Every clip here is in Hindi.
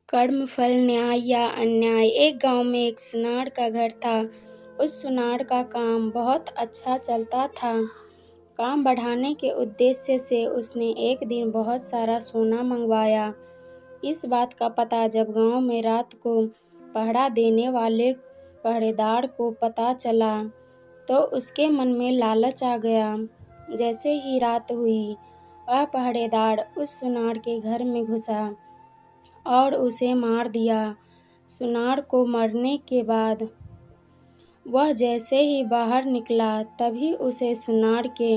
कर्मफल न्याय या अन्याय। एक गांव में एक सुनार का घर था। उस सुनार का काम बहुत अच्छा चलता था। काम बढ़ाने के उद्देश्य से उसने एक दिन बहुत सारा सोना मंगवाया। इस बात का पता जब गांव में रात को पहरा देने वाले पहरेदार को पता चला तो उसके मन में लालच आ गया। जैसे ही रात हुई, वह पहरेदार उस सुनार के घर में घुसा और उसे मार दिया। सुनार को मरने के बाद वह जैसे ही बाहर निकला, तभी उसे सुनार के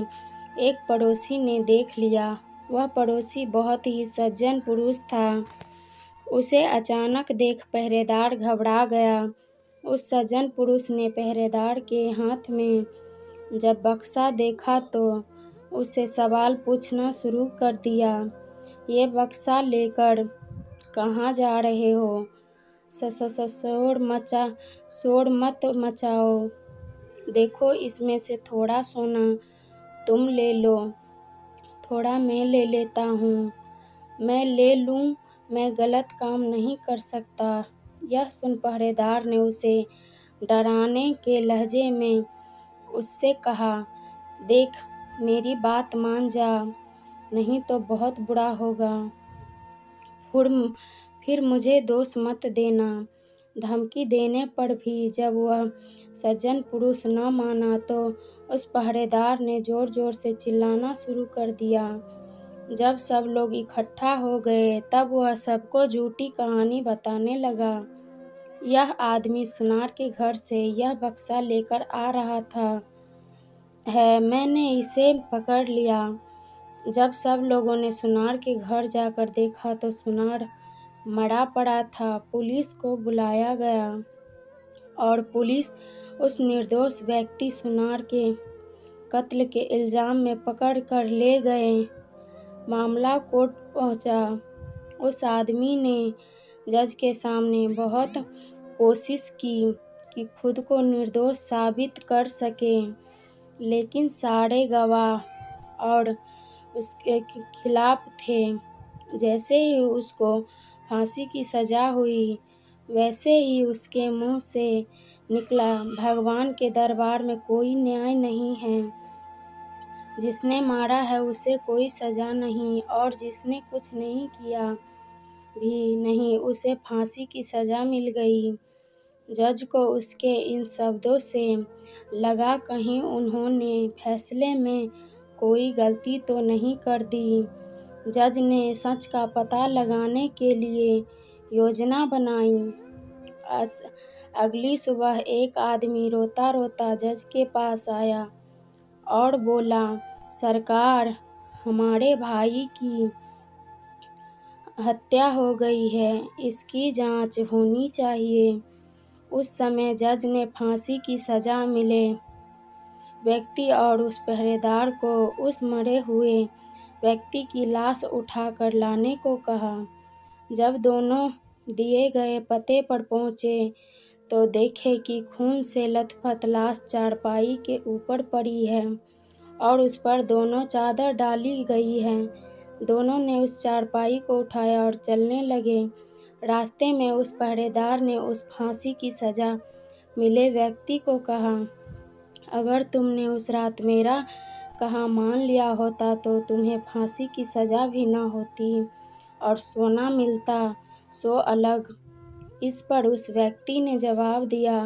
एक पड़ोसी ने देख लिया। वह पड़ोसी बहुत ही सज्जन पुरुष था। उसे अचानक देख पहरेदार घबरा गया। उस सज्जन पुरुष ने पहरेदार के हाथ में जब बक्सा देखा तो उससे सवाल पूछना शुरू कर दिया। ये बक्सा लेकर कहाँ जा रहे हो? शोर मत मचाओ। देखो, इसमें से थोड़ा सोना तुम ले लो, थोड़ा मैं ले लेता हूँ। मैं ले लूँ, मैं गलत काम नहीं कर सकता। यह सुन पहरेदार ने उसे डराने के लहजे में उससे कहा, देख, मेरी बात मान जा, नहीं तो बहुत बुरा होगा। फिर मुझे दोष मत देना। धमकी देने पर भी जब वह सज्जन पुरुष न माना तो उस पहरेदार ने जोर जोर से चिल्लाना शुरू कर दिया। जब सब लोग इकट्ठा हो गए तब वह सबको झूठी कहानी बताने लगा। यह आदमी सुनार के घर से यह बक्सा लेकर आ रहा है, मैंने इसे पकड़ लिया। जब सब लोगों ने सुनार के घर जाकर देखा तो सुनार मरा पड़ा था। पुलिस को बुलाया गया और पुलिस उस निर्दोष व्यक्ति सुनार के कत्ल के इल्जाम में पकड़ कर ले गए। मामला कोर्ट पहुंचा। उस आदमी ने जज के सामने बहुत कोशिश की कि खुद को निर्दोष साबित कर सके, लेकिन सारे गवाह और उसके खिलाफ थे। जैसे ही उसको फांसी की सजा हुई, वैसे ही उसके मुंह से निकला, भगवान के दरबार में कोई न्याय नहीं है। जिसने मारा है उसे कोई सजा नहीं और जिसने कुछ नहीं किया भी नहीं, उसे फांसी की सजा मिल गई। जज को उसके इन शब्दों से लगा कहीं उन्होंने फैसले में कोई गलती तो नहीं कर दी। जज ने सच का पता लगाने के लिए योजना बनाई। अगली सुबह एक आदमी रोता रोता जज के पास आया और बोला, सरकार, हमारे भाई की हत्या हो गई है, इसकी जांच होनी चाहिए। उस समय जज ने फांसी की सजा मिले व्यक्ति और उस पहरेदार को उस मरे हुए व्यक्ति की लाश उठाकर लाने को कहा। जब दोनों दिए गए पते पर पहुंचे तो देखे कि खून से लथपथ लाश चारपाई के ऊपर पड़ी है और उस पर दोनों चादर डाली गई है। दोनों ने उस चारपाई को उठाया और चलने लगे। रास्ते में उस पहरेदार ने उस फांसी की सजा मिले व्यक्ति को कहा, अगर तुमने उस रात मेरा कहा मान लिया होता तो तुम्हें फांसी की सजा भी न होती और सोना मिलता सो अलग। इस पर उस व्यक्ति ने जवाब दिया,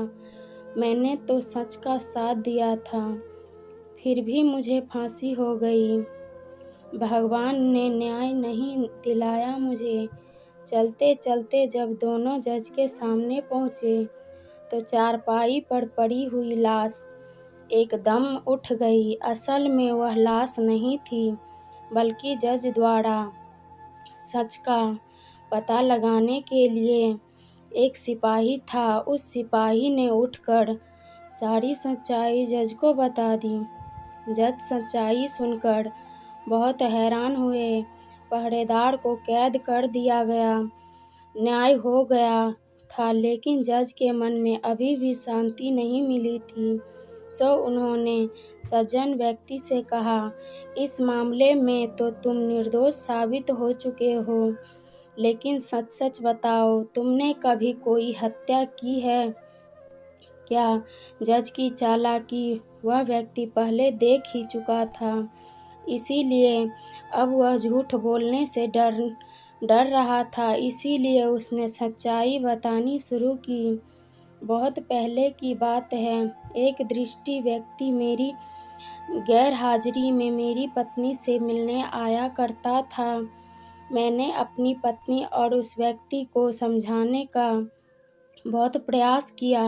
मैंने तो सच का साथ दिया था, फिर भी मुझे फांसी हो गई। भगवान ने न्याय नहीं दिलाया मुझे। चलते चलते जब दोनों जज के सामने पहुँचे तो चारपाई पर पड़ी हुई लाश एकदम उठ गई। असल में वह लाश नहीं थी, बल्कि जज द्वारा सच का पता लगाने के लिए एक सिपाही था। उस सिपाही ने उठकर सारी सच्चाई जज को बता दी। जज सच्चाई सुनकर बहुत हैरान हुए। पहरेदार को कैद कर दिया गया। न्याय हो गया था, लेकिन जज के मन में अभी भी शांति नहीं मिली थी। सो उन्होंने सज्जन व्यक्ति से कहा, इस मामले में तो तुम निर्दोष साबित हो चुके हो, लेकिन सच सच बताओ, तुमने कभी कोई हत्या की है क्या? जज की चालाकी वह व्यक्ति पहले देख ही चुका था, इसीलिए अब वह झूठ बोलने से डर रहा था, इसीलिए उसने सच्चाई बतानी शुरू की। बहुत पहले की बात है, एक दृष्टि व्यक्ति मेरी गैर हाजिरी में मेरी पत्नी से मिलने आया करता था। मैंने अपनी पत्नी और उस व्यक्ति को समझाने का बहुत प्रयास किया,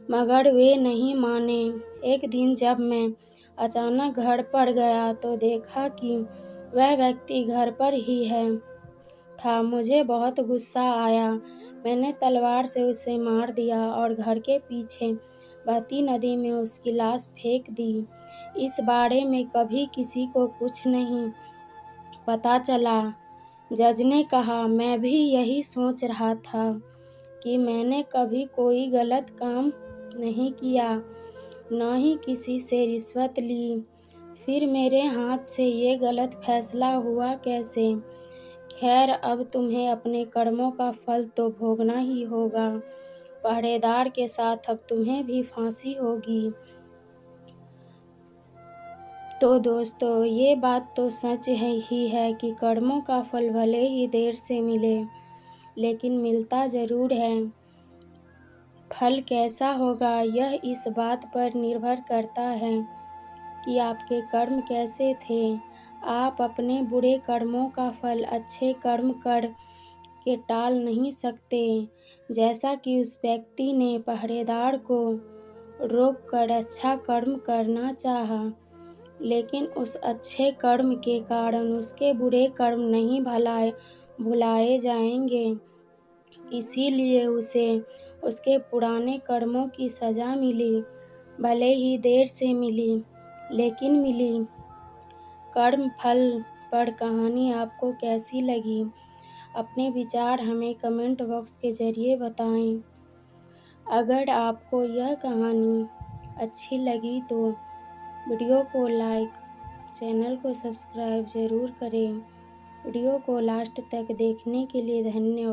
मगर वे नहीं माने। एक दिन जब मैं अचानक घर पर गया तो देखा कि वह व्यक्ति घर पर ही था। मुझे बहुत गुस्सा आया। मैंने तलवार से उसे मार दिया और घर के पीछे बहती नदी में उसकी लाश फेंक दी। इस बारे में कभी किसी को कुछ नहीं पता चला। जज ने कहा, मैं भी यही सोच रहा था कि मैंने कभी कोई गलत काम नहीं किया, न ही किसी से रिश्वत ली। फिर मेरे हाथ से ये गलत फैसला हुआ कैसे? खैर, अब तुम्हें अपने कर्मों का फल तो भोगना ही होगा। पहरेदार के साथ अब तुम्हें भी फांसी होगी। तो दोस्तों, ये बात तो सच ही है कि कर्मों का फल भले ही देर से मिले, लेकिन मिलता ज़रूर है। फल कैसा होगा, यह इस बात पर निर्भर करता है कि आपके कर्म कैसे थे। आप अपने बुरे कर्मों का फल अच्छे कर्म कर के टाल नहीं सकते। जैसा कि उस व्यक्ति ने पहरेदार को रोककर अच्छा कर्म करना चाहा, लेकिन उस अच्छे कर्म के कारण उसके बुरे कर्म नहीं भुलाए जाएंगे। इसीलिए उसे उसके पुराने कर्मों की सज़ा मिली, भले ही देर से मिली, लेकिन मिली। कर्म फल पर कहानी आपको कैसी लगी? अपने विचार हमें कमेंट बॉक्स के ज़रिए बताएं। अगर आपको यह कहानी अच्छी लगी तो वीडियो को लाइक, चैनल को सब्सक्राइब ज़रूर करें। वीडियो को लास्ट तक देखने के लिए धन्यवाद।